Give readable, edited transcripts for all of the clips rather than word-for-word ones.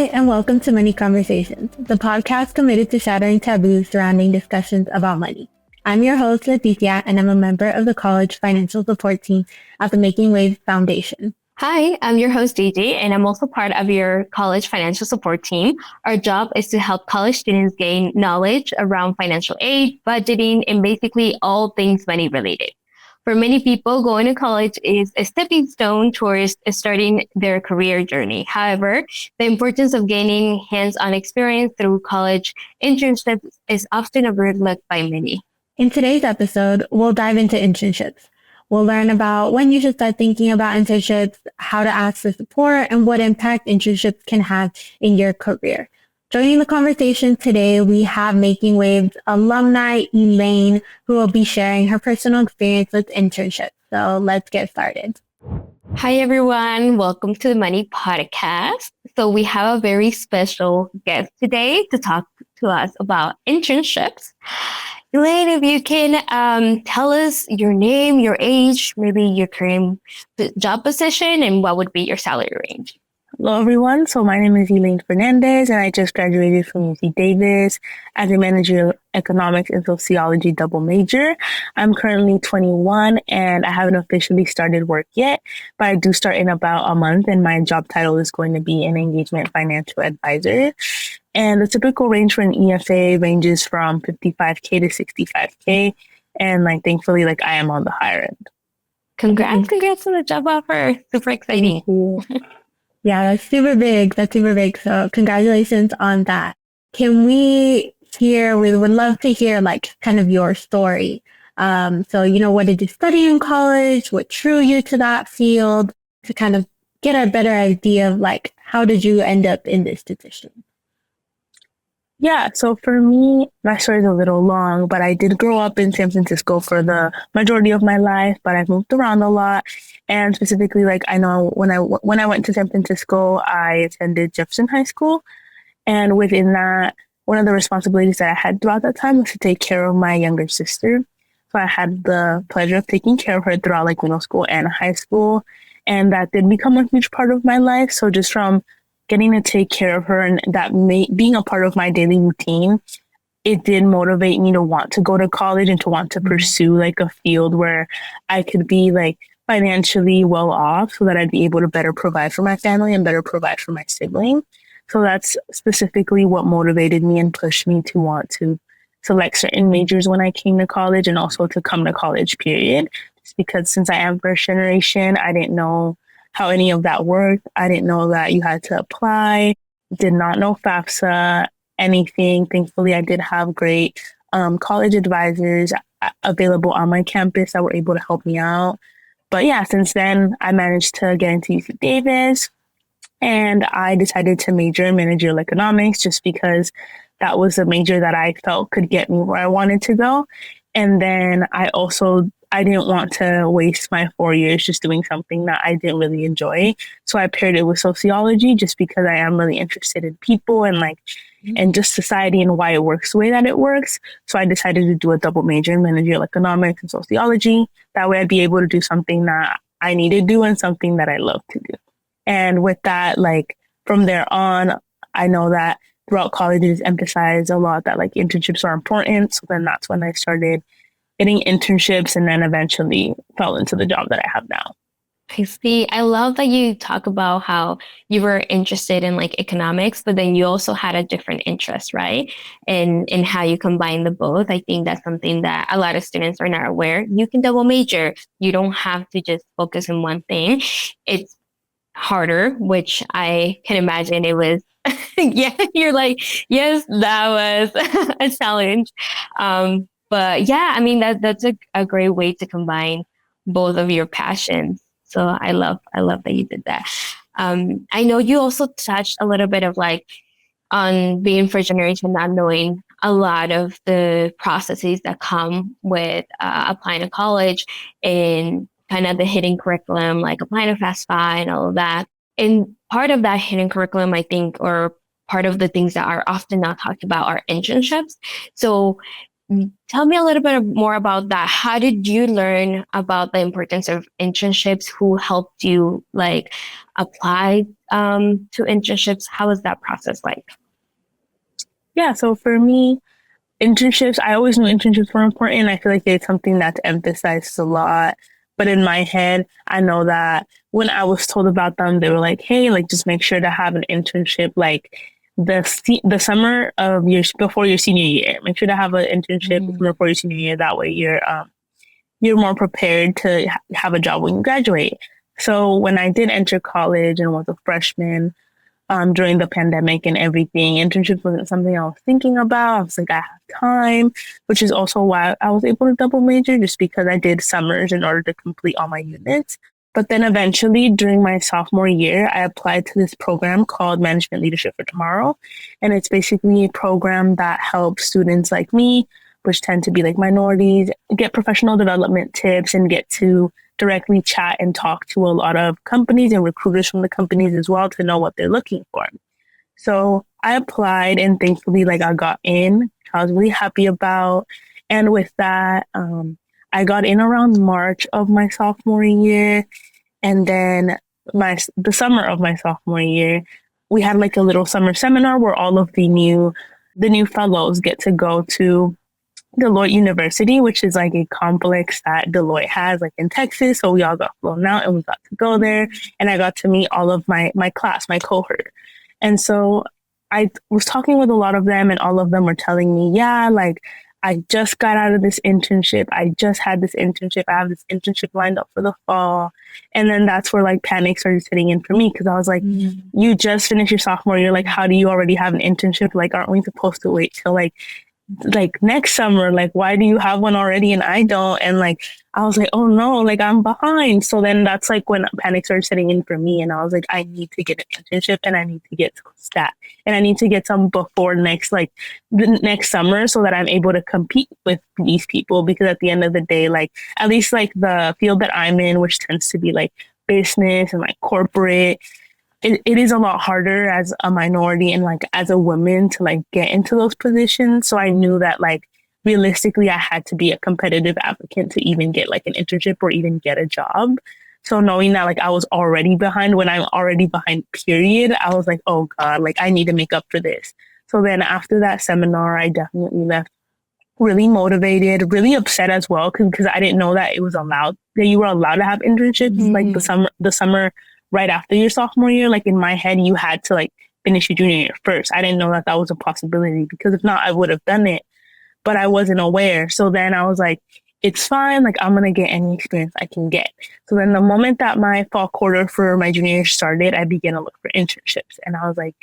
Hi, and welcome to Money Conversations, the podcast committed to shattering taboos surrounding discussions about money. I'm your host, Leticia, and I'm a member of the college financial support team at the Making Waves Foundation. Hi, I'm your host, Gigi, and I'm also part of your college financial support team. Our job is to help college students gain knowledge around financial aid, budgeting, and basically all things money related. For many people, going to college is a stepping stone towards starting their career journey. However, the importance of gaining hands-on experience through college internships is often overlooked by many. In today's episode, we'll dive into internships. We'll learn about when you should start thinking about internships, how to ask for support, and what impact internships can have in your career. Joining the conversation today, we have Making Waves alumni Elaine, who will be sharing her personal experience with internships. So let's get started. Hi, everyone. Welcome to the Money Podcast. So we have a very special guest today to talk to us about internships. Elaine, if you can tell us your name, your age, maybe your current job position, and what would be your salary range. Hello, everyone. So my name is Elaine Fernandez, and I just graduated from UC Davis as a managerial economics and sociology double major. I'm currently 21, and I haven't officially started work yet, but I do start in about a month, and my job title is going to be an engagement financial advisor. And the typical range for an EFA ranges from 55K to 65K, and thankfully, I am on the higher end. Congrats on the job offer. Super exciting. Yeah, that's super big. So congratulations on that. We would love to hear kind of your story. What did you study in college? What drew you to that field? To kind of get a better idea of how did you end up in this position? Yeah, so for me, my story is a little long, but I did grow up in San Francisco for the majority of my life, but I've moved around a lot. And specifically, I know when I went to San Francisco, I attended Jefferson High School. And within that, one of the responsibilities that I had throughout that time was to take care of my younger sister. So I had the pleasure of taking care of her throughout middle school and high school. And that did become a huge part of my life. So just from getting to take care of her and that being a part of my daily routine, it did motivate me to want to go to college and to want to pursue a field where I could be financially well off so that I'd be able to better provide for my family and better provide for my sibling. So that's specifically what motivated me and pushed me to want to select certain majors when I came to college and also to come to college, period. Just because since I am first generation, I didn't know how any of that worked. I didn't know that you had to apply, did not know FAFSA, anything. Thankfully, I did have great college advisors available on my campus that were able to help me out. But yeah, since then, I managed to get into UC Davis, and I decided to major in managerial economics just because that was a major that I felt could get me where I wanted to go. And then I didn't want to waste my 4 years just doing something that I didn't really enjoy. So I paired it with sociology just because I am really interested in people and and just society and why it works the way that it works. So I decided to do a double major in managerial economics and sociology. That way I'd be able to do something that I need to do and something that I love to do. And with that, from there on, I know that throughout college it is emphasized a lot that internships are important. So then that's when I started getting internships and then eventually fell into the job that I have now. I see. I love that you talk about how you were interested in economics, but then you also had a different interest, right? In how you combine the both. I think that's something that a lot of students are not aware. You can double major. You don't have to just focus on one thing. It's harder, which I can imagine it was. Yeah, you're yes, that was a challenge. But yeah, I mean, that's a great way to combine both of your passions. So I love that you did that. I know you also touched a little bit of on being first generation, not knowing a lot of the processes that come with applying to college and kind of the hidden curriculum, applying to FAFSA and all of that. And part of that hidden curriculum, I think, or part of the things that are often not talked about are internships. So Tell me a little bit more about that. How did you learn about the importance of internships? Who helped you like apply to internships? How was that process like? Yeah, so for me, internships, I always knew internships were important. I feel like it's something that's emphasized a lot. But in my head, I know that when I was told about them, they were like, hey, like just make sure to have an internship like the summer of your before your senior year. Make sure to have an internship before your senior year. That way you're more prepared to have a job when you graduate. So when I did enter college and was a freshman, during the pandemic and everything, internships wasn't something I was thinking about. I was like, I have time, which is also why I was able to double major, just because I did summers in order to complete all my units. But then eventually, during my sophomore year, I applied to this program called Management Leadership for Tomorrow. And it's basically a program that helps students like me, which tend to be like minorities, get professional development tips and get to directly chat and talk to a lot of companies and recruiters from the companies as well to know what they're looking for. So I applied and thankfully like I got in. I was really happy about. And with that, I got in around March of my sophomore year. And then the summer of my sophomore year, we had like a little summer seminar where all of the new fellows get to go to Deloitte University, which is like a complex that Deloitte has like in Texas. So we all got flown out and we got to go there. And I got to meet all of my class, my cohort. And so I was talking with a lot of them and all of them were telling me, yeah, like I just got out of this internship. I just had this internship. I have this internship lined up for the fall. And then that's where like panic started setting in for me because I was like, you just finished your sophomore year. Like, how do you already have an internship? Like, aren't we supposed to wait till like next summer, like why do you have one already and I don't? And like I was like, oh no, like I'm behind. So then that's like when panic started setting in for me and I was like, I need to get an internship and I need to get stat and I need to get some before the next summer so that I'm able to compete with these people because at the end of the day, like at least like the field that I'm in, which tends to be like business and like corporate, it is a lot harder as a minority and like as a woman to like get into those positions. So I knew that like realistically I had to be a competitive applicant to even get like an internship or even get a job. So knowing that like I was already behind when I'm already behind period, I was like, oh God, like I need to make up for this. So then after that seminar, I definitely left really motivated, really upset as well because I didn't know that you were allowed to have internships like the summer right after your sophomore year. Like in my head, you had to like finish your junior year first. I didn't know that that was a possibility because if not, I would have done it, but I wasn't aware. So then I was like, it's fine. Like I'm going to get any experience I can get. So then the moment that my fall quarter for my junior year started, I began to look for internships. And I was like,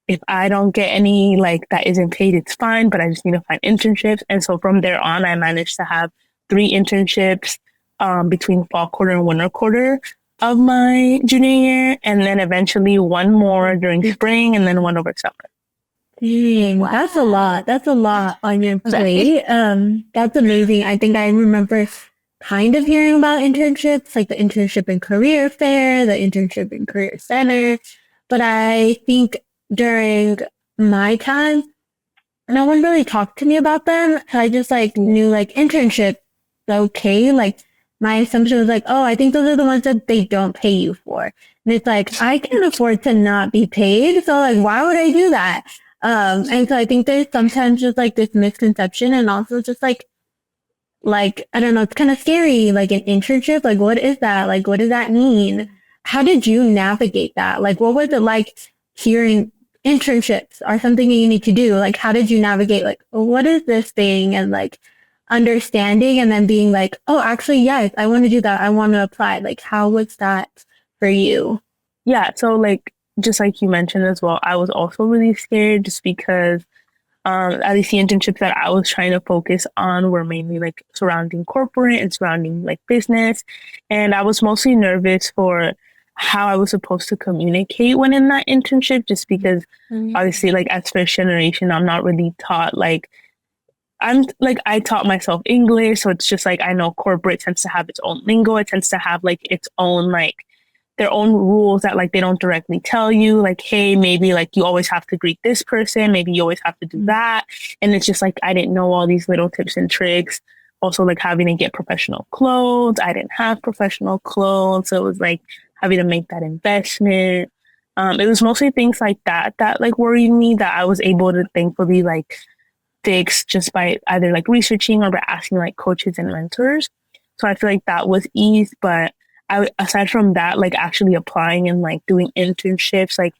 if I don't get any like that isn't paid, it's fine, but I just need to find internships. And so from there on, I managed to have 3 internships between fall quarter and winter quarter of my junior year, and then eventually one more during spring and then one over summer. Dang, that's a lot. That's a lot on your plate. That's amazing. I think I remember kind of hearing about internships, like the internship and career fair, the internship and career center. But I think during my time, no one really talked to me about them. So I just like knew like internship, okay. Like my assumption was like, oh, I think those are the ones that they don't pay you for. And it's like, I can afford to not be paid. So like, why would I do that? And so I think there's sometimes just like this misconception and also just like, I don't know, it's kind of scary, like an internship. Like, what is that? Like, what does that mean? How did you navigate that? Like, what was it like hearing internships are something you need to do? Like, how did you navigate, like, what is this thing? And like understanding and then being like, oh, actually, yes, I want to do that. I want to apply. Like, how was that for you? Yeah. So like, just like you mentioned as well, I was also really scared just because at least the internships that I was trying to focus on were mainly like surrounding corporate and surrounding like business. And I was mostly nervous for how I was supposed to communicate when in that internship, just because obviously like as first generation, I'm not really taught I taught myself English. So it's just like, I know corporate tends to have its own lingo. It tends to have like its own like their own rules that like they don't directly tell you, like, hey, maybe like you always have to greet this person, maybe you always have to do that. And it's just like I didn't know all these little tips and tricks. Also, like having to get professional clothes. I didn't have professional clothes, so it was like having to make that investment. It was mostly things like that that like worried me that I was able to thankfully like fix just by either like researching or by asking like coaches and mentors. So I feel like that was ease, but aside from that, like actually applying and like doing internships, like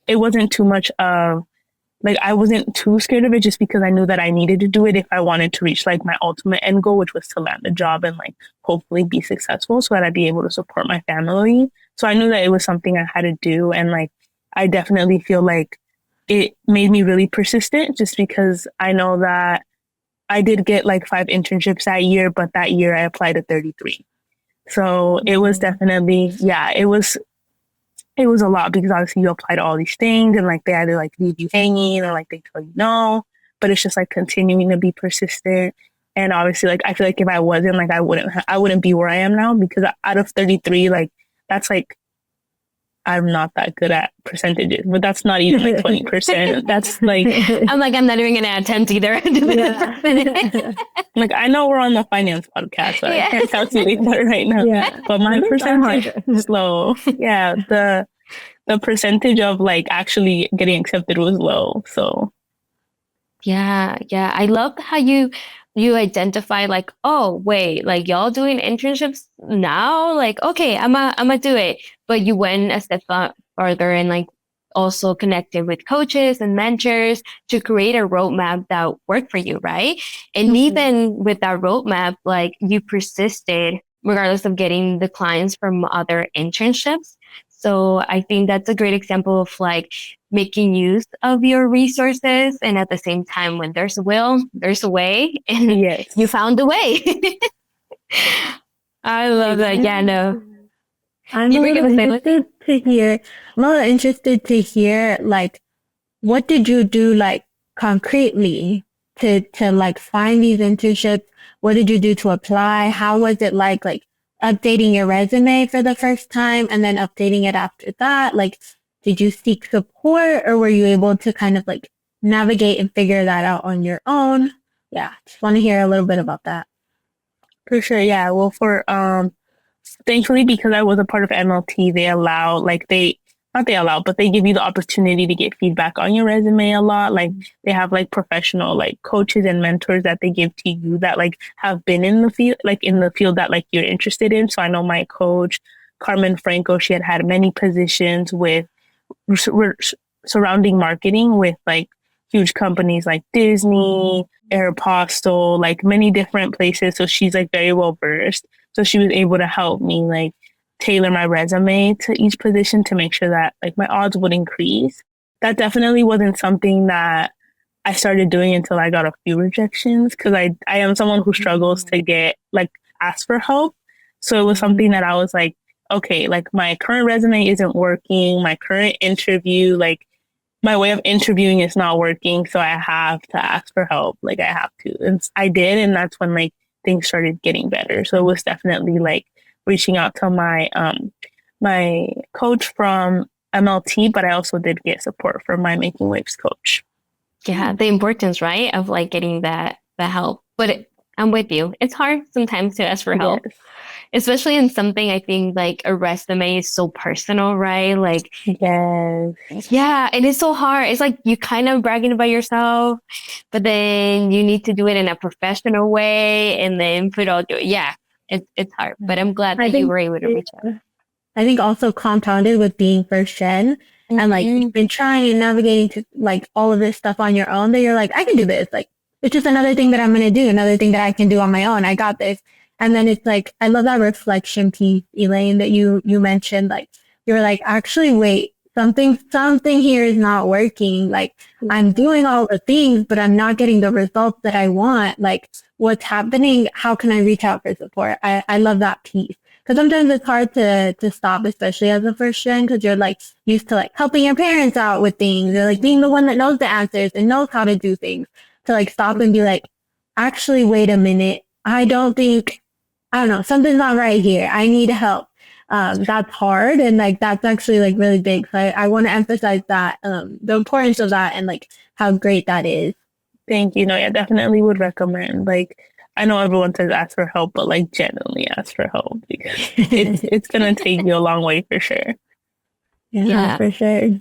it wasn't too much of like I wasn't too scared of it just because I knew that I needed to do it if I wanted to reach like my ultimate end goal, which was to land a job and like hopefully be successful so that I'd be able to support my family. So I knew that it was something I had to do. And like I definitely feel like it made me really persistent just because I know that I did get like 5 internships that year, but that year I applied to 33. So it was definitely, yeah, it was a lot because obviously you apply to all these things and like they either like leave you hanging or like they tell you no, but it's just like continuing to be persistent. And obviously like I feel like if I wasn't like I wouldn't be where I am now because out of 33 like that's like I'm not that good at percentages, but that's not even like 20%. That's like I'm like, I'm not even gonna attempt either. like I know we're on the finance podcast, so I can't calculate that right now. But my percentage is low. Yeah, the percentage of like actually getting accepted was low. So yeah, I love how you identify like, oh wait, like y'all doing internships now? Like, okay, I'm a do it. But you went a step farther and like also connected with coaches and mentors to create a roadmap that worked for you, right? And even with that roadmap, like you persisted regardless of getting the clients from other internships. So I think that's a great example of like making use of your resources. And at the same time, when there's a will, there's a way. And you found a way. I love that. Yeah, no. I'm a little interested to hear like what did you do like concretely to like find these internships? What did you do to apply? How was it like updating your resume for the first time and then updating it after that? Like, did you seek support or were you able to kind of like navigate and figure that out on your own? Yeah, just want to hear a little bit about that. For sure, yeah. Well, thankfully, because I was a part of MLT, they allow, like, not they allow, but they give you the opportunity to get feedback on your resume a lot. Like, they have, like, professional, like, coaches and mentors that they give to you that, like, have been in the field that, like, you're interested in. So I know my coach, Carmen Franco, she had many positions with surrounding marketing with, like, huge companies like Disney, Aeropostale, like, many different places. So she's, like, very well versed. So she was able to help me like tailor my resume to each position to make sure that like my odds would increase. That definitely wasn't something that I started doing until I got a few rejections because I am someone who struggles to get like ask for help. So it was something that I was like, okay, like my current resume isn't working. My current interview, like my way of interviewing is not working. So I have to ask for help. Like I have to. And I did. And that's when like things started getting better. So it was definitely like reaching out to my coach from MLT, but I also did get support from my Making Waves coach. Yeah, the importance, right, of like getting the help. But I'm with you. It's hard sometimes to ask for help, especially in something I think like a resume is so personal, right? Like, yeah, and it's so hard. It's like you kind of bragging about yourself, but then you need to do it in a professional way and then put all it's hard. But I'm glad that you were able to reach out. I think also compounded with being first gen and like you've been trying and navigating to like all of this stuff on your own that you're like, I can do this. Like it's just another thing that I'm going to do, another thing that I can do on my own. I got this. And then it's like, I love that reflection piece, Elaine, that you mentioned. Like, you were like, actually, wait, something here is not working. Like, I'm doing all the things, but I'm not getting the results that I want. Like, what's happening? How can I reach out for support? I love that piece. Because sometimes it's hard to stop, especially as a first gen, because you're like used to like helping your parents out with things or like being the one that knows the answers and knows how to do things. To like stop and be like, actually, wait a minute. I don't know, something's not right here. I need help. that's hard, and like that's actually like really big. So I want to emphasize that the importance of that and like how great that is. Thank you. No, yeah, definitely would recommend. Like, I know everyone says ask for help, but like genuinely ask for help because it's gonna take you a long way for sure. Yeah, for sure.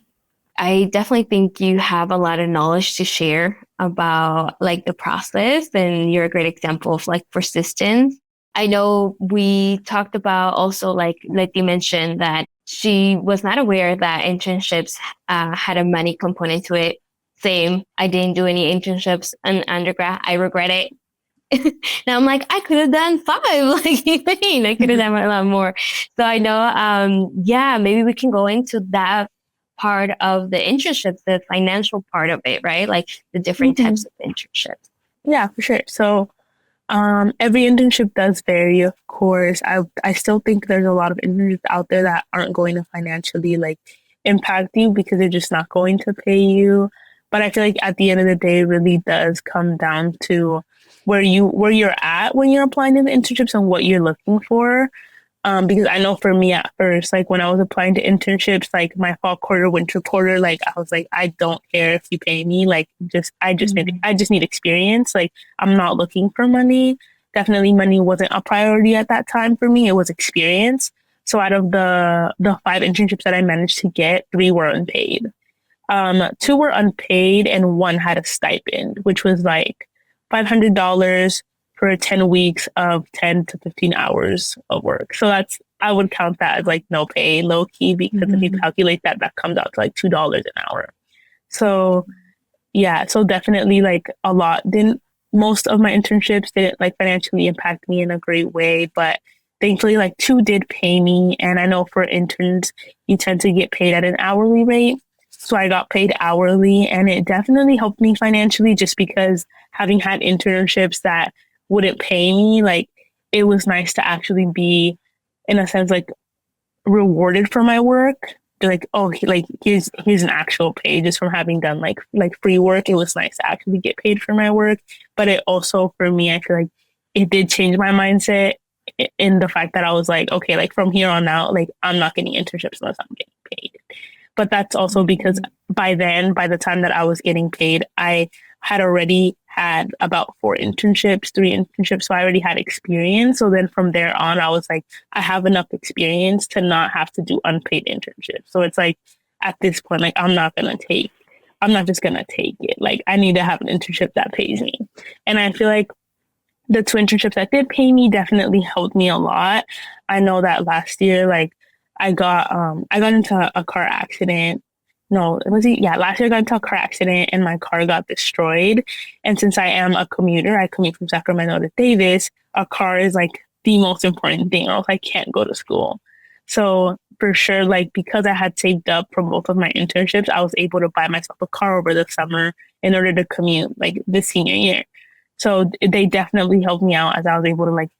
I definitely think you have a lot of knowledge to share about like the process, and you're a great example of like persistence. I know we talked about also like Leti mentioned that she was not aware that internships had a money component to it. Same. I didn't do any internships in undergrad. I regret it. Now I'm like, I could have done 5. Like, Elaine, I could have done a lot more. So I know, yeah, maybe we can go into that part of the internships, the financial part of it, right? Like the different types of internships. Yeah, for sure. So, every internship does vary, of course. I still think there's a lot of internships out there that aren't going to financially like impact you because they're just not going to pay you. But I feel like at the end of the day, it really does come down to where you're at when you're applying to the internships and what you're looking for. Because I know for me at first, like when I was applying to internships, like my fall quarter, winter quarter, like I was like, I don't care if you pay me, like I just need experience. Like I'm not looking for money. Definitely money wasn't a priority at that time for me. It was experience. So out of the 5 internships that I managed to get, 3 were unpaid. 2 were unpaid and 1 had a stipend, which was like $500 for 10 weeks of 10 to 15 hours of work. So I would count that as like no pay, low key, because if you calculate that, that comes out to like $2 an hour. So yeah, so definitely like a lot. Most of my internships didn't like financially impact me in a great way, but thankfully like 2 did pay me. And I know for interns, you tend to get paid at an hourly rate. So I got paid hourly and it definitely helped me financially just because having had internships that wouldn't pay me, like it was nice to actually be in a sense like rewarded for my work. They're like, oh, here's an actual pay just from having done like free work. It was nice to actually get paid for my work. But it also for me, I feel like it did change my mindset in the fact that I was like, okay, like from here on out, like I'm not getting internships unless I'm getting paid. But that's also because by the time that I was getting paid, I had already had about 3 internships. So I already had experience. So then from there on, I was like, I have enough experience to not have to do unpaid internships. So it's like, at this point, like, I'm not just going to take it. Like, I need to have an internship that pays me. And I feel like the 2 internships that did pay me definitely helped me a lot. I know that last year, like, I got into a car accident. No, last year I got into a car accident and my car got destroyed. And since I am a commuter, I commute from Sacramento to Davis, a car is like the most important thing, or else I can't go to school. So for sure, like because I had saved up from both of my internships, I was able to buy myself a car over the summer in order to commute like the senior year. So they definitely helped me out as I was able to like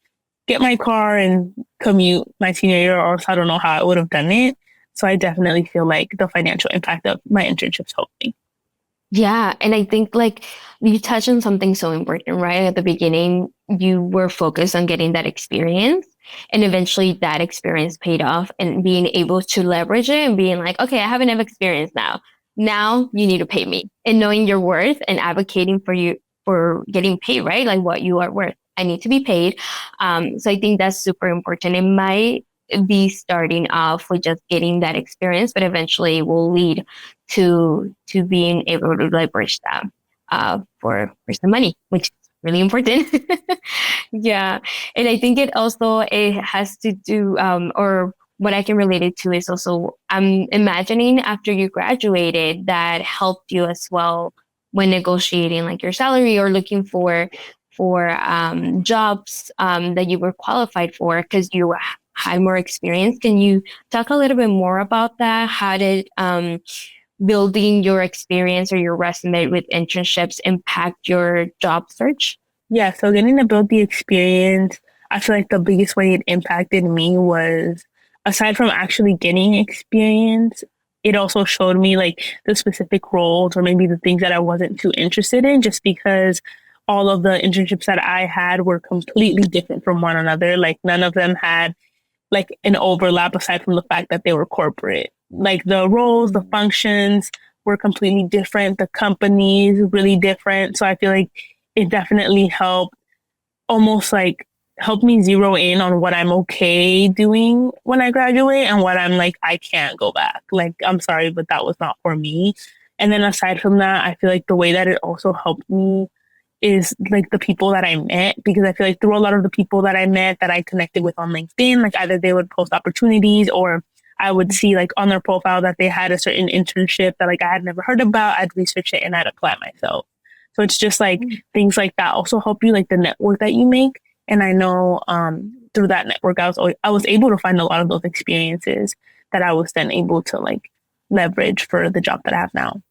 get my car and commute my senior year, or else I don't know how I would have done it. So I definitely feel like the financial impact of my internships helped me. Yeah. And I think like you touched on something so important, right? At the beginning, you were focused on getting that experience, and eventually that experience paid off, and being able to leverage it and being like, okay, I have enough experience now. Now you need to pay me, and knowing your worth and advocating for you for getting paid, right? Like what you are worth. I need to be paid. So I think that's super important. It might be starting off with just getting that experience, but eventually will lead to being able to leverage that for some money, which is really important. Yeah, and I think it has to do or what I can relate it to is also I'm imagining after you graduated that helped you as well when negotiating like your salary or looking for jobs that you were qualified for because you had more experience. Can you talk a little bit more about that? How did building your experience or your resume with internships impact your job search? Yeah, so getting to build the experience, I feel like the biggest way it impacted me was aside from actually getting experience, it also showed me like the specific roles or maybe the things that I wasn't too interested in just because all of the internships that I had were completely different from one another. Like none of them had like an overlap aside from the fact that they were corporate. Like the roles, the functions were completely different. The companies really different. So I feel like it definitely helped almost like help me zero in on what I'm okay doing when I graduate and what I'm like, I can't go back. Like, I'm sorry, but that was not for me. And then aside from that, I feel like the way that it also helped me is like the people that I met, because I feel like through a lot of the people that I met that I connected with on LinkedIn, like either they would post opportunities or I would see like on their profile that they had a certain internship that like I had never heard about. I'd research it and I'd apply myself. So it's just like things like that also help you, like the network that you make. And I know through that network, I was able to find a lot of those experiences that I was then able to like leverage for the job that I have now.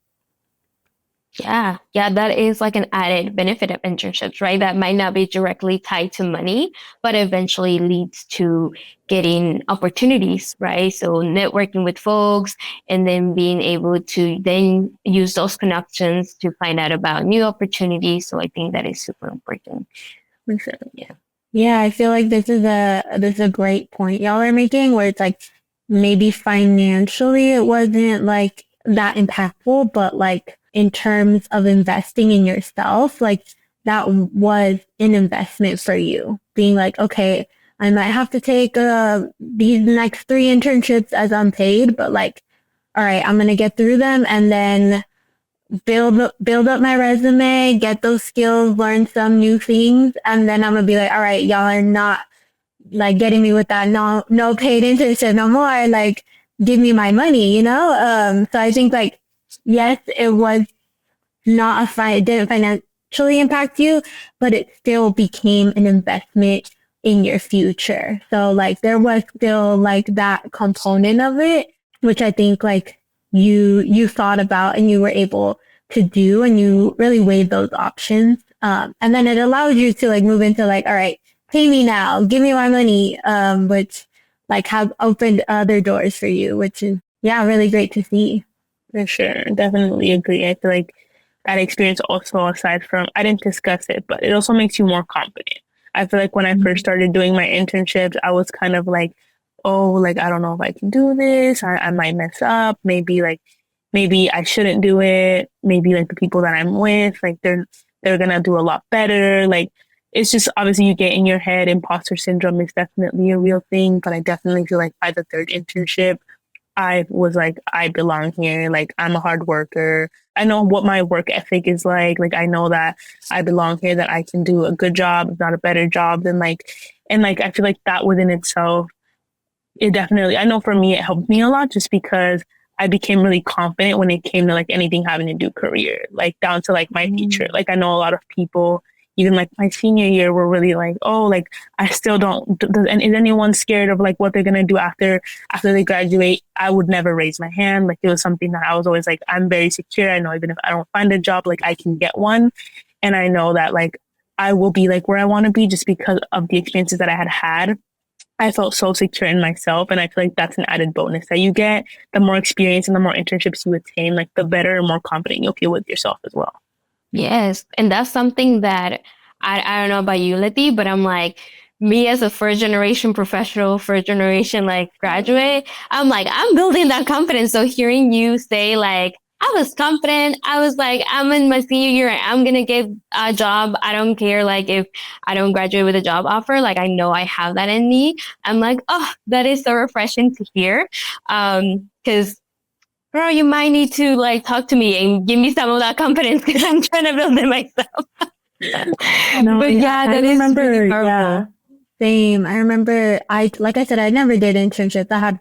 Yeah, that is like an added benefit of internships, right? That might not be directly tied to money, but eventually leads to getting opportunities, right? So networking with folks and then being able to then use those connections to find out about new opportunities. So I think that is super important. For sure. Yeah. Yeah, I feel like this is a great point y'all are making, where it's like maybe financially it wasn't like that impactful, but like in terms of investing in yourself, like that was an investment for you. Being like, okay, I might have to take these next 3 internships as unpaid, but like, all right, I'm gonna get through them and then build up my resume, get those skills, learn some new things, and then I'm gonna be like, all right, y'all are not like getting me with that no paid internship no more. Like, give me my money, you know? So I think like, yes, it was not it didn't financially impact you, but it still became an investment in your future. So like there was still like that component of it, which I think like you thought about and you were able to do, and you really weighed those options. And then it allows you to like move into like, all right, pay me now, give me my money, which like have opened other doors for you, which is, yeah, really great to see. For sure. Definitely agree. I feel like that experience also, aside from, I didn't discuss it, but it also makes you more confident. I feel like when I first started doing my internships, I was kind of like, oh, like, I don't know if I can do this. I might mess up. Maybe I shouldn't do it. Maybe like the people that I'm with, like they're going to do a lot better. Like, it's just obviously you get in your head. Imposter syndrome is definitely a real thing, but I definitely feel like by the third internship, I was like, I belong here. Like, I'm a hard worker. I know what my work ethic is like. Like, I know that I belong here, that I can do a good job, if not a better job than like, and like, I feel like that within itself, it definitely, I know for me, it helped me a lot just because I became really confident when it came to like anything having to do career, like down to like my future. Like, I know a lot of people, even like my senior year, were really like, oh, like I still don't, and is anyone scared of like what they're going to do after they graduate? I would never raise my hand. Like, it was something that I was always like, I'm very secure. I know even if I don't find a job, like I can get one. And I know that like I will be like where I want to be just because of the experiences that I had. I felt so secure in myself. And I feel like that's an added bonus that you get. The more experience and the more internships you attain, like the better and more confident you'll feel with yourself as well. Yes. And that's something that I don't know about you, Leti, but I'm like, me as a first generation professional, first generation like graduate, I'm like, I'm building that confidence. So hearing you say like, I was confident. I was like, I'm in my senior year. I'm going to get a job. I don't care. Like if I don't graduate with a job offer, like I know I have that in me. I'm like, oh, that is so refreshing to hear. Cause girl, you might need to like talk to me and give me some of that confidence because I'm trying to build it myself. No, But yeah, that is really powerful. Yeah, same. I remember like I said, I never did internships. I had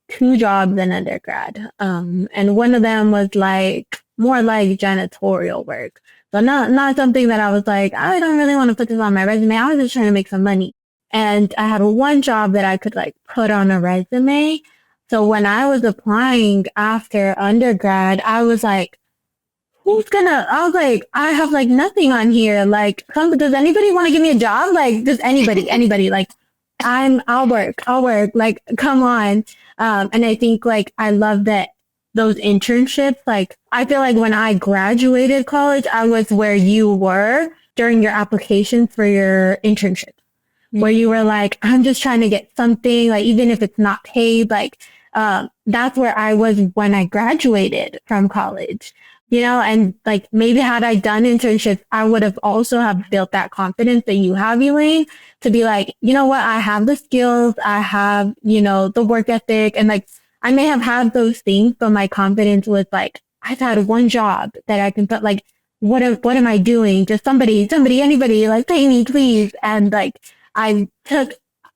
2 jobs in undergrad. And one of them was like more like janitorial work. So not something that I was like, I don't really want to put this on my resume. I was just trying to make some money. And I had one job that I could like put on a resume. So when I was applying after undergrad, I was like, I was like, I have like nothing on here. Like, does anybody want to give me a job? Like, does anybody, like, I'll work. Like, come on. And I think like, I love that those internships, like, I feel like when I graduated college, I was where you were during your applications for your internship. where you were like, I'm just trying to get something, like, even if it's not paid, like, that's where I was when I graduated from college, and like maybe had I done internships, I would have also have built that confidence that you have, Elaine, to be like, you know what, I have the skills, I have, the work ethic, and like, I may have had those things, but my confidence was like, I've had one job that I can put, like, what am I doing? Just somebody, anybody, like, pay me, please. And like, I took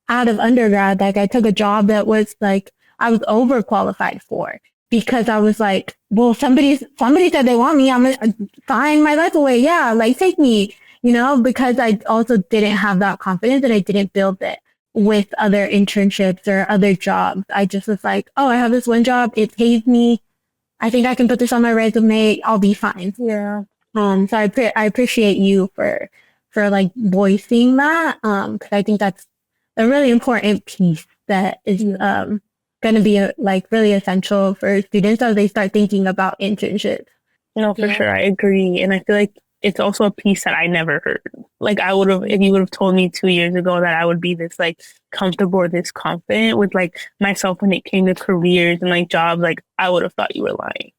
out of undergrad, like, I took a job that was like, I was overqualified for because I was like, well, somebody said they want me. I'm gonna find my life away. Yeah, like, take me, because I also didn't have that confidence and I didn't build it with other internships or other jobs. I just was like, oh, I have this one job. It pays me. I think I can put this on my resume. I'll be fine. Yeah. So I appreciate you for like voicing that. Cause I think that's a really important piece that is, going to be like really essential for students as they start thinking about internships. No, for sure. I agree. And I feel like it's also a piece that I never heard. Like I would have, if you would have told me 2 years ago that I would be this like comfortable or this confident with like myself when it came to careers and like jobs, like I would have thought you were lying.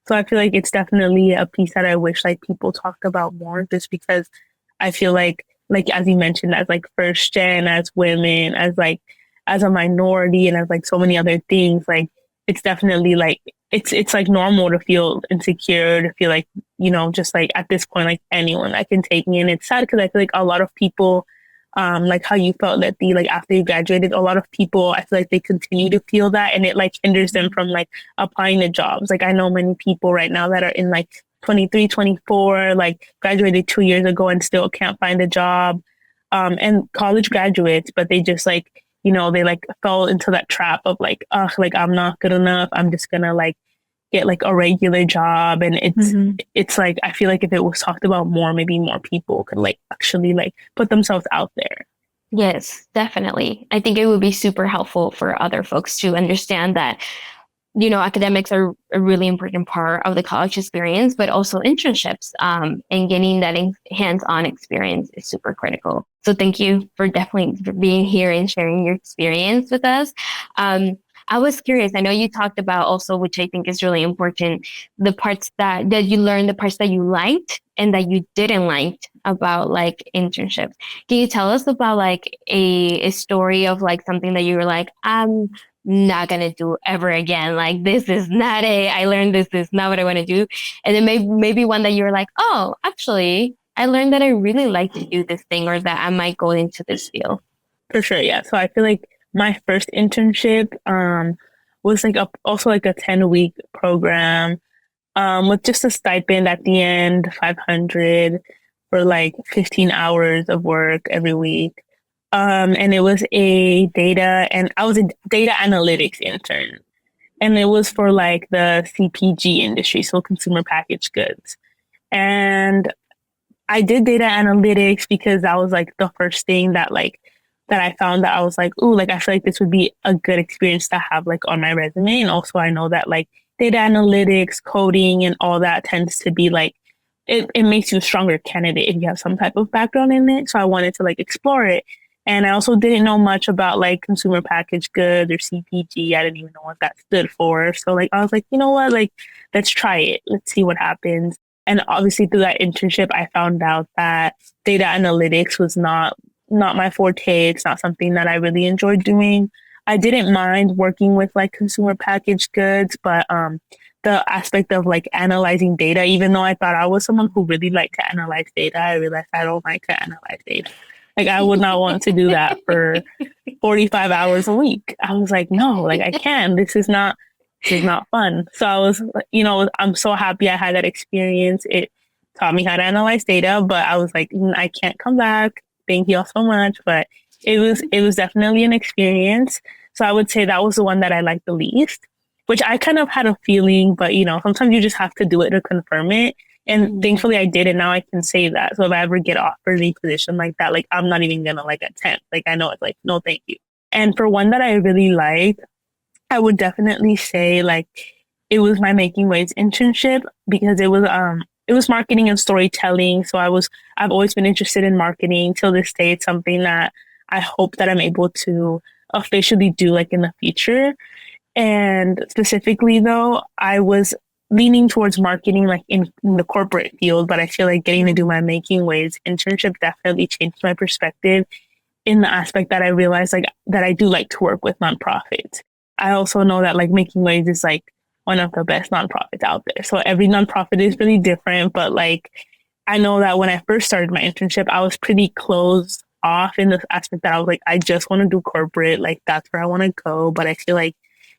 So I feel like it's definitely a piece that I wish like people talked about more just because I feel like as you mentioned, as like first gen, as women, as a minority and as like so many other things, like it's definitely like it's like normal to feel insecure, to feel like, just like at this point, like anyone that can take me. And it's sad because I feel like a lot of people, like how you felt, Leti, like after you graduated, a lot of people, I feel like they continue to feel that and it like hinders them from like applying to jobs. Like I know many people right now that are in like 23, 24, like graduated 2 years ago and still can't find a job. And college graduates, but they just like, they like fell into that trap of like, oh, like I'm not good enough. I'm just gonna like get like a regular job. And it's like, I feel like if it was talked about more, maybe more people could like actually like put themselves out there. Yes, definitely. I think it would be super helpful for other folks to understand that, academics are a really important part of the college experience, but also internships, and getting that hands-on experience is super critical. So thank you for definitely for being here and sharing your experience with us. I was curious. I know you talked about also, which I think is really important, the parts that you learned, the parts that you liked and that you didn't like about like internships. Can you tell us about like a story of like something that you were like, I'm not gonna do ever again. Like this is not I learned this is not what I want to do. And then maybe one that you're like, oh, actually, I learned that I really like to do this thing or that I might go into this field. For sure, yeah. So I feel like my first internship was like also like a 10-week program with just a stipend at the end, 500 for like 15 hours of work every week. And it was I was a data analytics intern. And it was for like the CPG industry, so consumer packaged goods. And I did data analytics because that was like the first thing that I found that I was like, ooh, like I feel like this would be a good experience to have like on my resume. And also I know that like data analytics, coding and all that tends to be like, it makes you a stronger candidate if you have some type of background in it. So I wanted to like explore it. And I also didn't know much about like consumer packaged goods or CPG. I didn't even know what that stood for. So like, I was like, you know what, like, let's try it. Let's see what happens. And obviously through that internship, I found out that data analytics was not my forte. It's not something that I really enjoyed doing. I didn't mind working with like consumer packaged goods, but the aspect of like analyzing data, even though I thought I was someone who really liked to analyze data, I realized I don't like to analyze data. Like I would not want to do that for 45 hours a week. I was like, no, like I can't. This is not fun. So I was, I'm so happy I had that experience. It taught me how to analyze data, but I was like, I can't come back. Thank you all so much. But it was definitely an experience. So I would say that was the one that I liked the least, which I kind of had a feeling, but sometimes you just have to do it to confirm it. And thankfully I did it. Now I can say that. So if I ever get offered a position like that, like I'm not even gonna like attempt. Like I know it's like, no, thank you. And for one that I really liked, I would definitely say like it was my Making Waves internship because it was marketing and storytelling. So I've always been interested in marketing. Till this day, it's something that I hope that I'm able to officially do like in the future. And specifically though, I was leaning towards marketing like in the corporate field, but I feel like getting to do my making waves internship definitely changed my perspective in the aspect that I realized like that I do like to work with nonprofits. I also know that like Making Waves is like one of the best nonprofits out there. So every nonprofit is really different, but like I know that when I first started my internship, I was pretty closed off in the aspect that I was like, I just want to do corporate, like that's where I want to go. But I feel like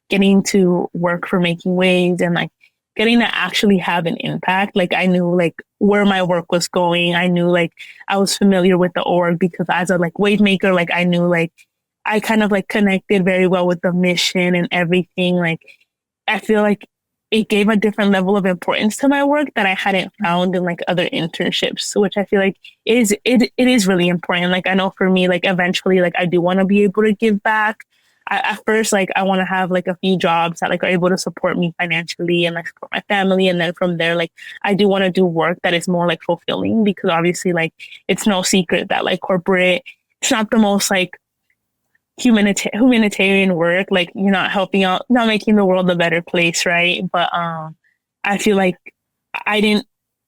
getting to work for Making Waves and like getting to actually have an impact. Like I knew like where my work was going. I knew like I was familiar with the org because as a like wave maker, like I knew like I kind of like connected very well with the mission and everything. Like I feel like it gave a different level of importance to my work that I hadn't found in like other internships, which I feel like it is really important. Like I know for me, like eventually, like I do want to be able to give back. At first, like I want to have like a few jobs that like are able to support me financially and like support my family, and then from there, like I do want to do work that is more like fulfilling because obviously, like it's no secret that like corporate, it's not the most like humanitarian work. Like you're not helping out, not making the world a better place, right? But I feel like I didn't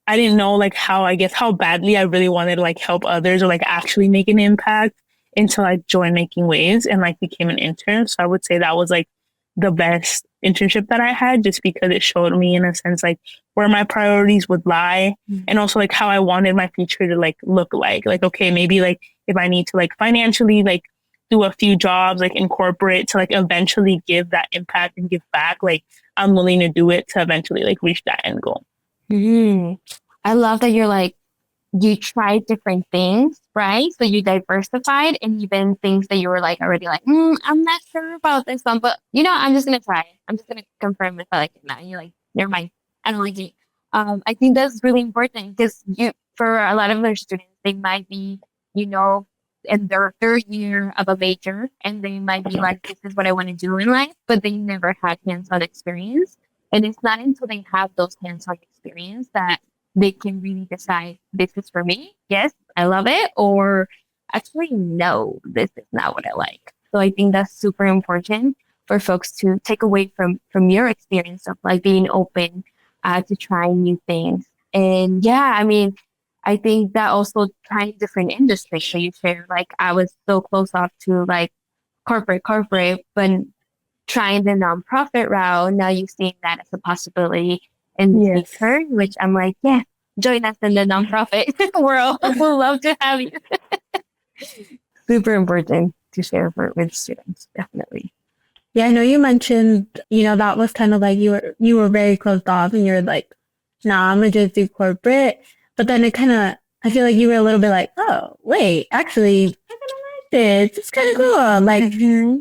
I didn't know like how I guess how badly I really wanted to like help others or like actually make an impact until I joined Making Waves and like became an intern. So I would say that was like the best internship that I had just because it showed me in a sense like where my priorities would lie and also like how I wanted my future to like look like. Like, okay, maybe like if I need to like financially like do a few jobs like in corporate to like eventually give that impact and give back, like I'm willing to do it to eventually like reach that end goal. Mm. I love that you're like, you tried different things, right? So you diversified and even things that you were like already like, I'm not sure about this one, but you know, I'm just gonna try it. I'm just gonna confirm if I like it now. And you're like, never mind, I don't like it. I think that's really important because you, for a lot of their students, they might be, you know, in their third year of a major, and they might be like, this is what I want to do in life, but they never had hands-on experience. And it's not until they have those hands-on experience that they can really decide this is for me. Yes, I love it. Or actually, no, this is not what I like. So I think that's super important for folks to take away from your experience of like being open to trying new things. And yeah, I mean, I think that also trying different industries. So you share like I was so close off to like corporate, but trying the nonprofit route, now you're seeing that as a possibility in the Yes. future, which I'm like, yeah, join us in the nonprofit world. We'll love to have you. Super important to share with students, definitely. Yeah, I know you mentioned, that was kind of like you were very closed off and you're like, nah, I'm gonna just do corporate. But then I feel like you were a little bit like, oh, wait, actually, I kind of like this. It's kind of cool. Like,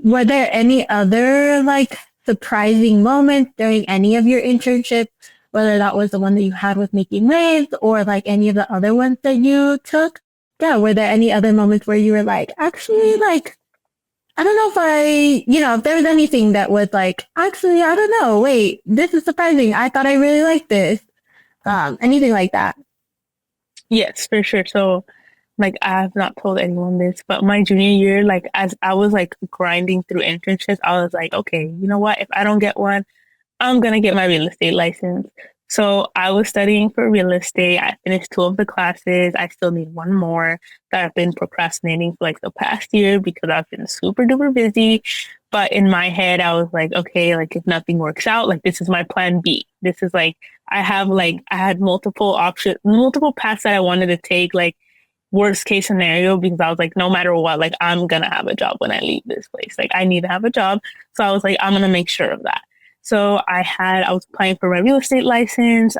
were there any other like surprising moments during any of your internships, whether that was the one that you had with Making Waves or like any of the other ones that you took? Yeah, were there any other moments where you were like, actually, like, I don't know if there was anything that was like, actually, I don't know, wait, this is surprising. I thought I really liked this. Anything like that. Yes, for sure. So, like, I have not told anyone this, but my junior year, like, as I was like grinding through internships, I was like, okay, you know what? If I don't get one, I'm gonna get my real estate license. So I was studying for real estate. I finished 2 of the classes. I still need one more that I've been procrastinating for like the past year because I've been super duper busy. But in my head, I was like, okay, like if nothing works out, like this is my plan B. This is like, I had multiple options, multiple paths that I wanted to take, like worst case scenario, because I was like, no matter what, like I'm gonna have a job when I leave this place. Like I need to have a job. So I was like, I'm gonna make sure of that. So I was applying for my real estate license,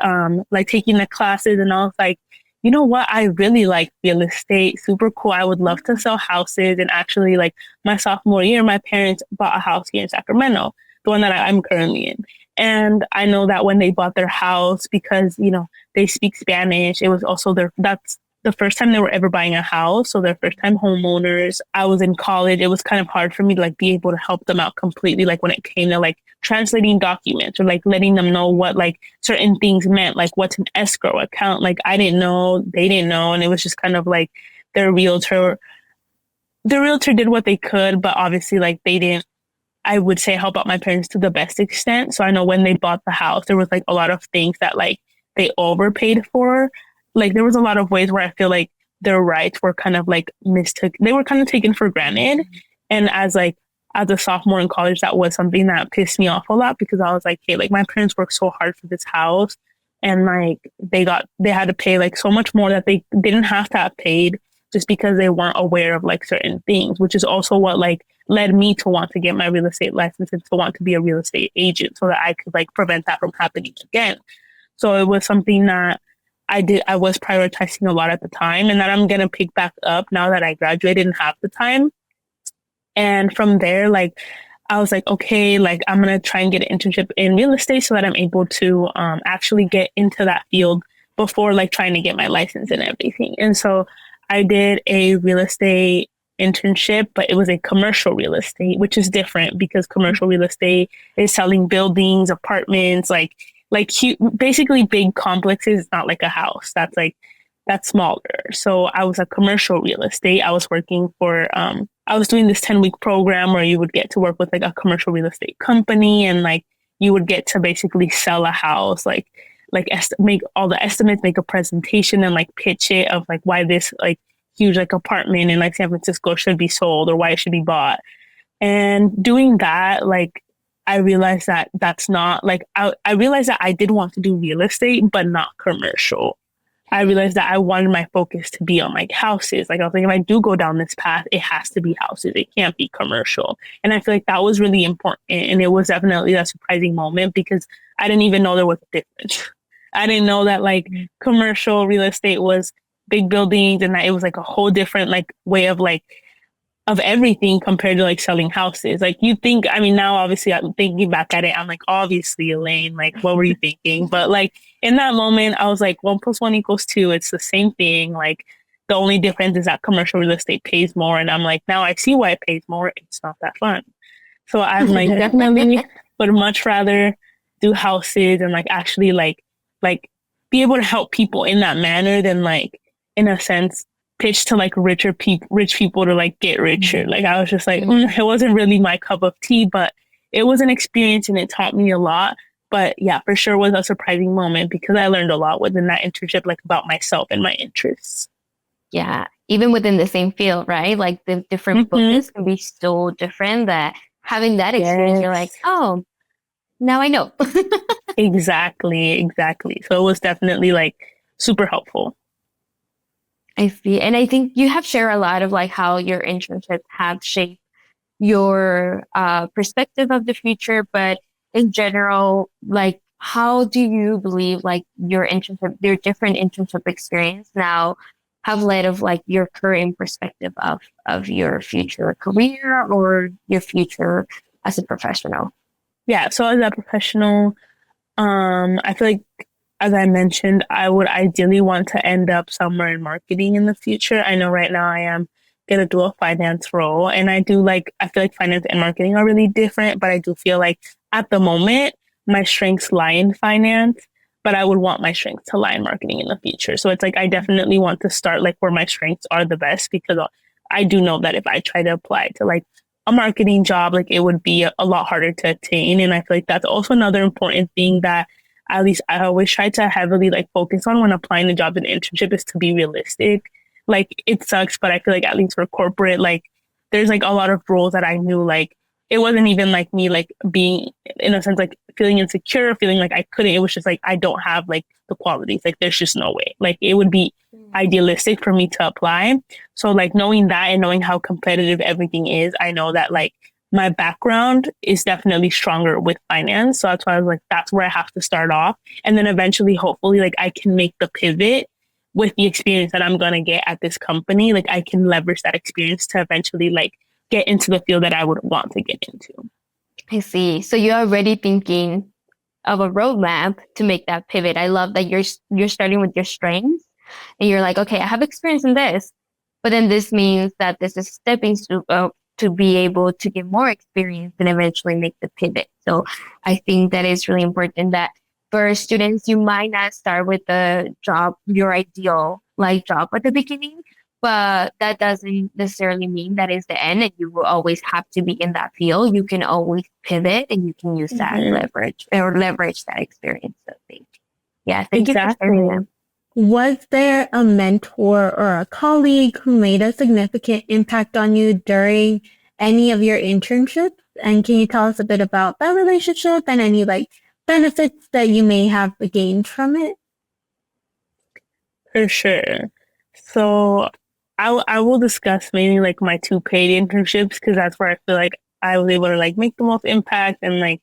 like taking the classes, and I was like, you know what? I really like real estate. Super cool. I would love to sell houses. And actually, like my sophomore year, my parents bought a house here in Sacramento, the one that I'm currently in. And I know that when they bought their house, because, they speak Spanish, it was also that's the first time they were ever buying a house. So their first time homeowners. I was in college. It was kind of hard for me to like be able to help them out completely. Like when it came to like translating documents or like letting them know what like certain things meant, like what's an escrow account. Like I didn't know, they didn't know. And it was just kind of like their realtor the realtor did what they could, but obviously like they didn't, I would say, help out my parents to the best extent. So I know when they bought the house, there was like a lot of things that like they overpaid for. Like there was a lot of ways where I feel like their rights were kind of like mistook. They were kind of taken for granted. And as a sophomore in college, that was something that pissed me off a lot because I was like, hey, like my parents worked so hard for this house and like they had to pay like so much more that they didn't have to have paid just because they weren't aware of like certain things, which is also what like led me to want to get my real estate license and to want to be a real estate agent so that I could like prevent that from happening again. So it was something that I was prioritizing a lot at the time and that I'm going to pick back up now that I graduated and have the time. And from there, like, I was like, okay, like, I'm going to try and get an internship in real estate so that I'm able to actually get into that field before like trying to get my license and everything. And so I did a real estate internship, but it was a commercial real estate, which is different because commercial real estate is selling buildings, apartments, like basically big complexes. It's not like a house. That's smaller. So I was a commercial real estate. I was working for, I was doing this 10-week program where you would get to work with like a commercial real estate company and like you would get to basically sell a house, make all the estimates, make a presentation and like pitch it of like why this like huge like apartment in like San Francisco should be sold or why it should be bought. And doing that, like, I realized that that's not like, I realized that I did want to do real estate, but not commercial. I realized that I wanted my focus to be on like houses. Like I was like, if I do go down this path, it has to be houses. It can't be commercial. And I feel like that was really important. And it was definitely a surprising moment because I didn't even know there was a difference. I didn't know that like commercial real estate was big buildings and that it was like a whole different like way of like of everything compared to like selling houses. Like you think, I mean, now obviously I'm thinking back at it, I'm like, obviously, Elaine, like, what were you thinking? But like in that moment, I was like, 1 + 1 = 2. It's the same thing. Like the only difference is that commercial real estate pays more. And I'm like, now I see why it pays more. It's not that fun. So I'm like, definitely would much rather do houses and like actually like be able to help people in that manner than like, in a sense, pitch to like rich people to like get richer. Like I was just like, it wasn't really my cup of tea, but it was an experience and it taught me a lot. But yeah, for sure was a surprising moment because I learned a lot within that internship, like about myself and my interests. Yeah, even within the same field, right? Like the different books can be so different that having that experience, you're like, oh, now I know. Exactly. So it was definitely like super helpful. I see. And I think you have shared a lot of like how your internships have shaped your perspective of the future, but in general, like how do you believe like your different internship experience now have led of like your current perspective of your future career or your future as a professional? Yeah, so as a professional, I feel like as I mentioned, I would ideally want to end up somewhere in marketing in the future. I know right now I am going to do a finance role and I feel like finance and marketing are really different, but I do feel like at the moment, my strengths lie in finance, but I would want my strengths to lie in marketing in the future. So it's like, I definitely want to start like where my strengths are the best because I do know that if I try to apply to like a marketing job, like it would be a lot harder to attain. And I feel like that's also another important thing that at least I always try to heavily like focus on when applying to jobs and internship is to be realistic. Like it sucks, but I feel like at least for corporate, like there's like a lot of roles that I knew like it wasn't even like me like being in a sense like feeling insecure, feeling like I couldn't. It was just like I don't have like the qualities. Like there's just no way. Like it would be idealistic for me to apply. So like knowing that and knowing how competitive everything is, I know that like my background is definitely stronger with finance. So that's why I was like, that's where I have to start off. And then eventually, hopefully, like I can make the pivot with the experience that I'm going to get at this company. Like I can leverage that experience to eventually like get into the field that I would want to get into. I see. So you're already thinking of a roadmap to make that pivot. I love that you're starting with your strengths and you're like, okay, I have experience in this, but then this means that this is stepping to be able to get more experience and eventually make the pivot. So I think that is really important that for students, you might not start with the job, your ideal like job at the beginning, But that doesn't necessarily mean that is the end and you will always have to be in that field. You can always pivot and you can use that leverage that experience. So yeah, thank you for sharing Exactly. that. Was there a mentor or a colleague who made a significant impact on you during any of your internships? And can you tell us a bit about that relationship and any like benefits that you may have gained from it? For sure. So I will discuss mainly like my two paid internships because that's where I feel like I was able to like make the most impact and like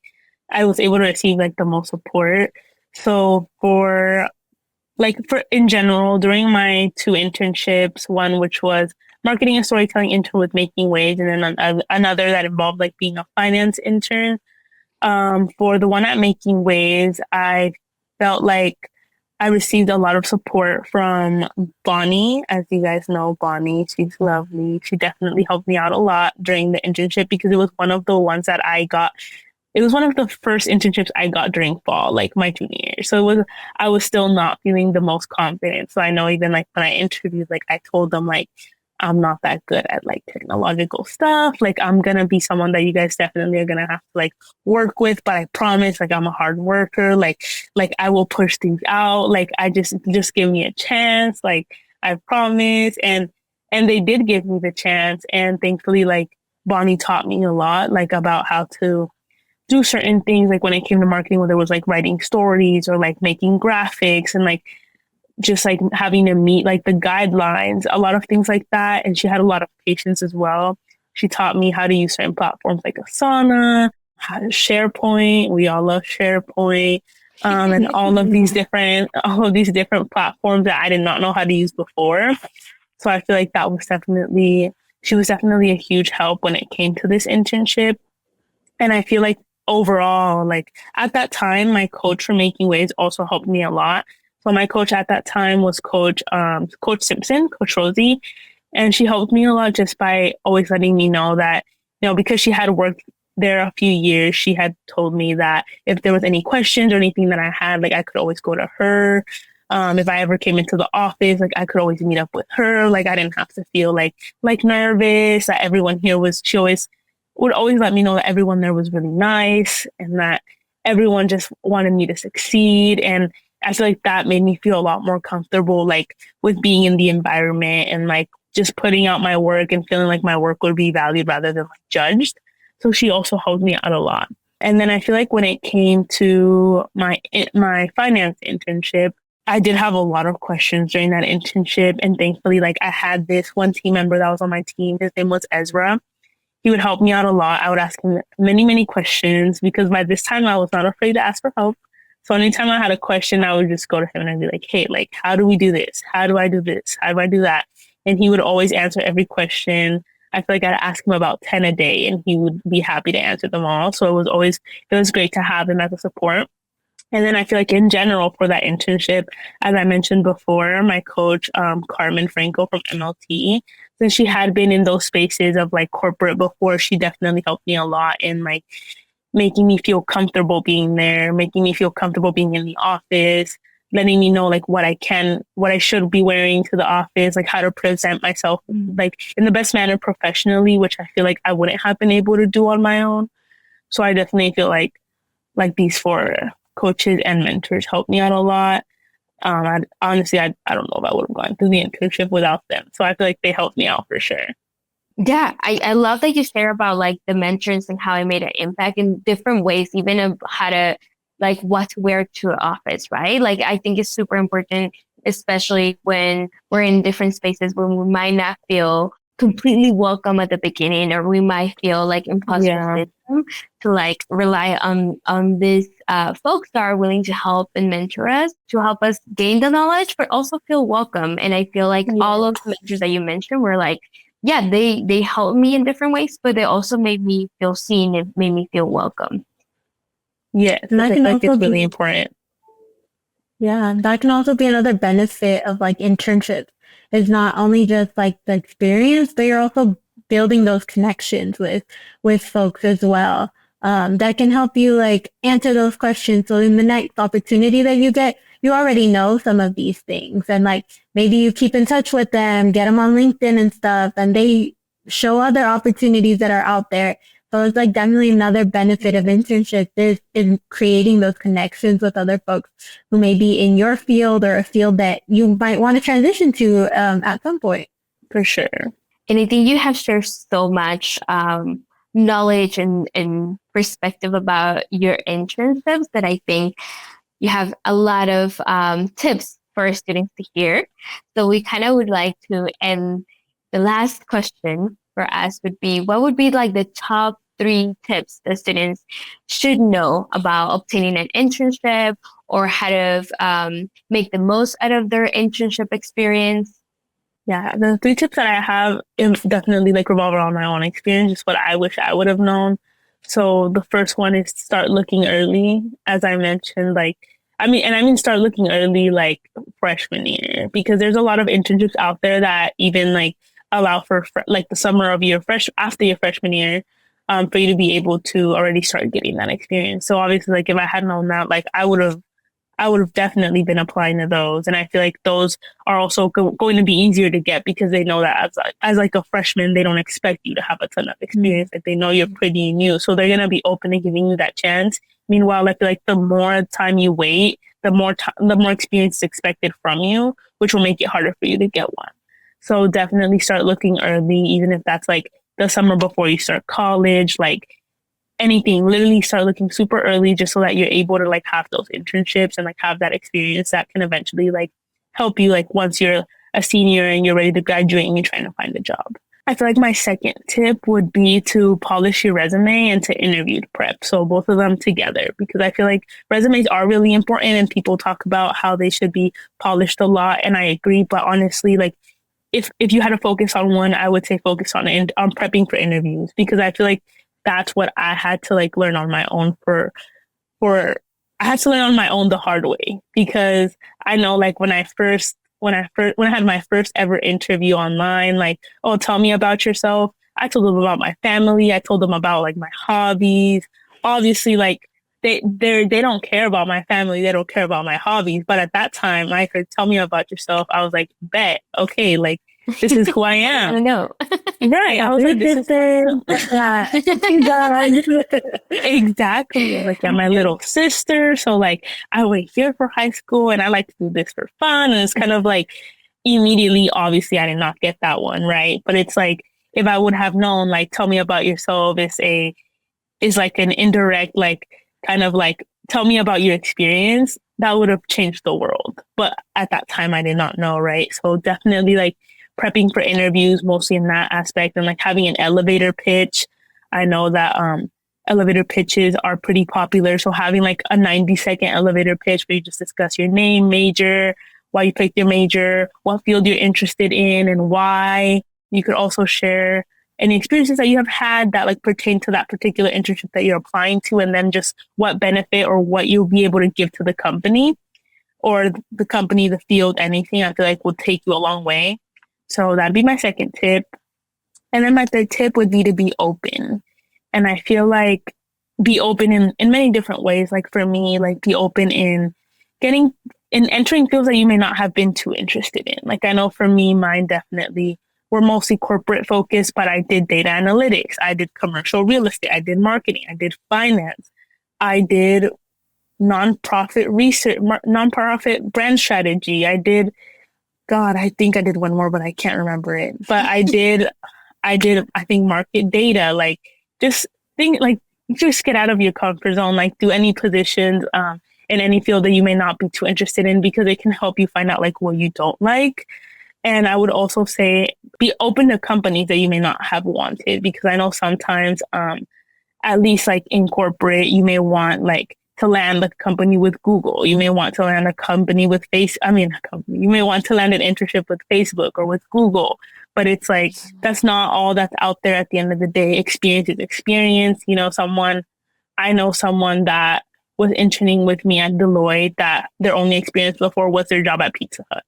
I was able to receive like the most support. So for in general, during my two internships, one which was marketing and storytelling intern with Making Waves, and then another that involved like being a finance intern. For the one at Making Waves, I felt like I received a lot of support from Bonnie. As you guys know, Bonnie, she's lovely. She definitely helped me out a lot during the internship because it was one of the ones that I got. It was one of the first internships I got during fall, like my junior year. So I was still not feeling the most confident. So I know even like when I interviewed, like I told them like, I'm not that good at like technological stuff. Like I'm gonna be someone that you guys definitely are gonna have to like work with, but I promise like I'm a hard worker. Like I will push things out. Like I just give me a chance. Like I promise. And they did give me the chance. And thankfully like Bonnie taught me a lot like about how to do certain things like when it came to marketing, whether it was like writing stories or like making graphics and like just like having to meet like the guidelines, a lot of things like that. And she had a lot of patience as well. She taught me how to use certain platforms like Asana, how to SharePoint. We all love SharePoint. And all of these different platforms that I did not know how to use before. So I feel like she was definitely a huge help when it came to this internship. And I feel like overall, like at that time, my coach for Making Waves also helped me a lot. So my coach at that time was Coach Simpson, Coach Rosie, and she helped me a lot just by always letting me know that, because she had worked there a few years, she had told me that if there was any questions or anything that I had, like I could always go to her. If I ever came into the office, like I could always meet up with her. Like I didn't have to feel like nervous. That everyone here was. She always would always let me know that everyone there was really nice and that everyone just wanted me to succeed. And I feel like that made me feel a lot more comfortable, like with being in the environment and like just putting out my work and feeling like my work would be valued rather than like judged. So she also helped me out a lot. And then I feel like when it came to my finance internship, I did have a lot of questions during that internship. And thankfully, like I had this one team member that was on my team. His name was Ezra. He would help me out a lot. I would ask him many, many questions because by this time I was not afraid to ask for help. So anytime I had a question, I would just go to him and I'd be like, hey, like, how do we do this? How do I do this? How do I do that? And he would always answer every question. I feel like I'd ask him about 10 a day and he would be happy to answer them all. So it was great to have him as a support. And then I feel like in general for that internship, as I mentioned before, my coach, Carmen Franco from MLT, since she had been in those spaces of like corporate before, she definitely helped me a lot in like making me feel comfortable being there, making me feel comfortable being in the office, letting me know like what I should be wearing to the office, like how to present myself like in the best manner professionally, which I feel like I wouldn't have been able to do on my own. So I definitely feel like these four coaches and mentors helped me out a lot. Honestly, I don't know if I would have gone through the internship without them. So I feel like they helped me out for sure. Yeah, I love that you share about like the mentors and how it made an impact in different ways, even of how to like what to wear to an office, right? Like I think it's super important, especially when we're in different spaces when we might not feel completely welcome at the beginning, or we might feel like imposter Yeah. syndrome to like rely on these folks that are willing to help and mentor us to help us gain the knowledge, but also feel welcome. And I feel like all of the mentors that you mentioned were like, yeah, they helped me in different ways, but they also made me feel seen and made me feel welcome. Yes, And I that feel can like it's also really be, important. yeah, that can also be another benefit of like internships. Is not only just like the experience, but you're also building those connections with folks as well. That can help you like answer those questions. So in the next opportunity that you get, you already know some of these things. And like maybe you keep in touch with them, get them on LinkedIn and stuff, and they show other opportunities that are out there. So it's like definitely another benefit of internships is in creating those connections with other folks who may be in your field or a field that you might want to transition to at some point. For sure. And I think you have shared so much knowledge and perspective about your internships that I think you have a lot of tips for students to hear. So we kind of would like to end. The last question for us would be, what would be like the top 3 tips that students should know about obtaining an internship or how to make the most out of their internship experience? Yeah, the 3 tips that I have definitely like revolve around my own experience, just what I wish I would have known. So the first one is start looking early, as I mentioned, like, I mean, start looking early, like freshman year, because there's a lot of internships out there that even like allow for like the summer of your after your freshman year, for you to be able to already start getting that experience. So obviously, like if I had known that, like I would have definitely been applying to those. And I feel like those are also going to be easier to get because they know that as like a freshman, they don't expect you to have a ton of experience. Like they know you're pretty new. So they're going to be open to giving you that chance. Meanwhile, I feel like the more time you wait, the more experience is expected from you, which will make it harder for you to get one. So definitely start looking early, even if that's like the summer before you start college, like anything, literally start looking super early just so that you're able to like have those internships and like have that experience that can eventually like help you like once you're a senior and you're ready to graduate and you're trying to find a job. I feel like my second tip would be to polish your resume and to interview prep. So both of them together, because I feel like resumes are really important and people talk about how they should be polished a lot. And I agree. But honestly, like if you had to focus on one, I would say focus on prepping for interviews, because I feel like that's what I had to like learn on my own I had to learn on my own the hard way, because I know like when I had my first ever interview online, like, oh, tell me about yourself. I told them about my family. I told them about like my hobbies. Obviously, like they don't care about my family. They don't care about my hobbies. But at that time, I heard, tell me about yourself. I was like, bet. Okay. Like, this is who I am. I know. Right. I was like, this is exactly. Like, I'm my little sister. So like, I wait here for high school and I like to do this for fun. And it's kind of like immediately, obviously I did not get that one. Right. But it's like, if I would have known, like, tell me about yourself is like an indirect, like, kind of like, tell me about your experience, that would have changed the world. But at that time, I did not know, right? So definitely like prepping for interviews, mostly in that aspect, and like having an elevator pitch. I know that elevator pitches are pretty popular. So having like a 90-second elevator pitch where you just discuss your name, major, why you picked your major, what field you're interested in, and why. You could also share any experiences that you have had that like pertain to that particular internship that you're applying to, and then just what benefit or what you'll be able to give to the company or the company, the field, anything I feel like will take you a long way. So that'd be my second tip. And then my third tip would be to be open. And I feel like be open in many different ways. Like for me, like be open in entering fields that you may not have been too interested in. Like I know for me, mine definitely were mostly corporate focused, but I did data analytics. I did commercial real estate. I did marketing. I did finance. I did nonprofit research, nonprofit brand strategy. I think I did one more, but I can't remember it. But I think market data, like just get out of your comfort zone, like do any positions, in any field that you may not be too interested in, because it can help you find out like what you don't like. And I would also say be open to companies that you may not have wanted, because I know sometimes, at least like in corporate, you may want like to land a company with Google. You may want to land a company with you may want to land an internship with Facebook or with Google. But it's like, that's not all that's out there at the end of the day. Experience is experience. I know someone that was interning with me at Deloitte that their only experience before was their job at Pizza Hut.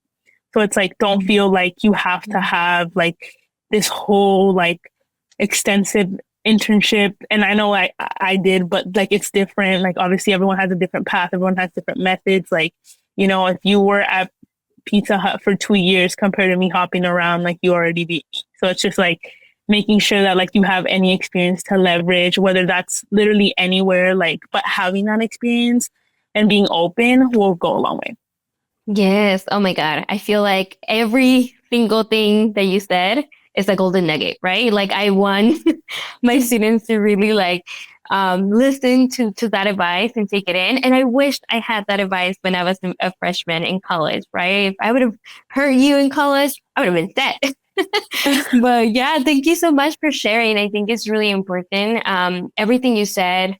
So it's like, don't feel like you have to have like this whole like extensive internship. And I know I did, but like it's different. Like obviously everyone has a different path. Everyone has different methods. Like, if you were at Pizza Hut for 2 years compared to me hopping around, like you already beat me. So it's just like making sure that like you have any experience to leverage, whether that's literally anywhere, like, but having that experience and being open will go a long way. Yes. Oh my God. I feel like every single thing that you said is a golden nugget, right? Like I want my students to really like listen to that advice and take it in. And I wished I had that advice when I was a freshman in college, right? If I would have heard you in college, I would have been set. But yeah, thank you so much for sharing. I think it's really important. Everything you said,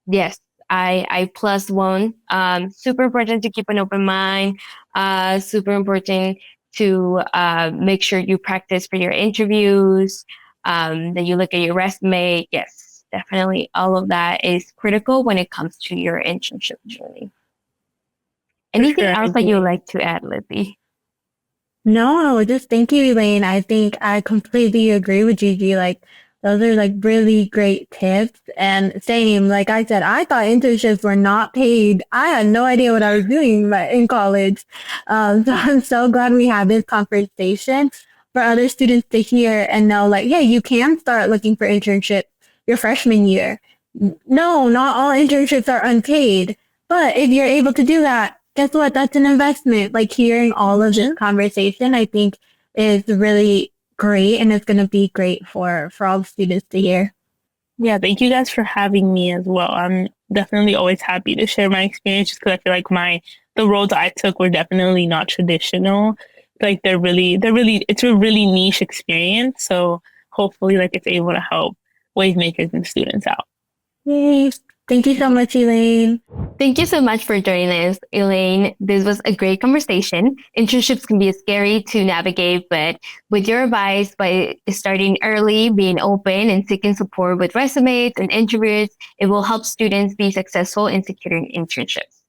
yes, I plus one. Super important to keep an open mind. Super important to make sure you practice for your interviews. That you look at your resume. Yes, definitely. All of that is critical when it comes to your internship journey. Anything sure, else that you would like to add, Leti? No, just thank you, Elaine. I think I completely agree with Gigi. Like, those are like really great tips. And same, like I said, I thought internships were not paid. I had no idea what I was doing in college. So I'm so glad we had this conversation for other students to hear and know, like, yeah, you can start looking for internships your freshman year. No, not all internships are unpaid. But if you're able to do that, guess what? That's an investment. Like hearing all of this conversation, I think is really great and it's going to be great for all the students to hear. Yeah, thank you guys for having me as well. I'm definitely always happy to share my experience just because I feel like the roads I took were definitely not traditional. Like it's a really niche experience. So hopefully like it's able to help wave makers and students out. Yay. Thank you so much, Elaine. Thank you so much for joining us, Elaine. This was a great conversation. Internships can be scary to navigate, but with your advice, by starting early, being open, and seeking support with resumes and interviews, it will help students be successful in securing internships.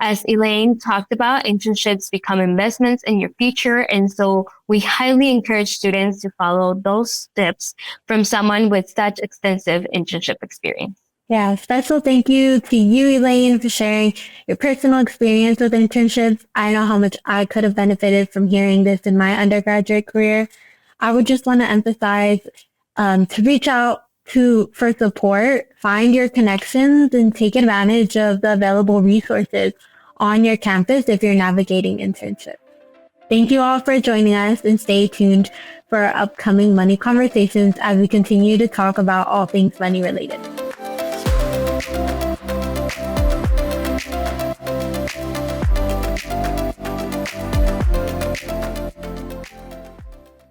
As Elaine talked about, internships become investments in your future, and so we highly encourage students to follow those steps from someone with such extensive internship experience. Yeah, special thank you to you, Elaine, for sharing your personal experience with internships. I know how much I could have benefited from hearing this in my undergraduate career. I would just want to emphasize to reach out for support, find your connections, and take advantage of the available resources on your campus if you're navigating internships. Thank you all for joining us and stay tuned for our upcoming money conversations as we continue to talk about all things money related.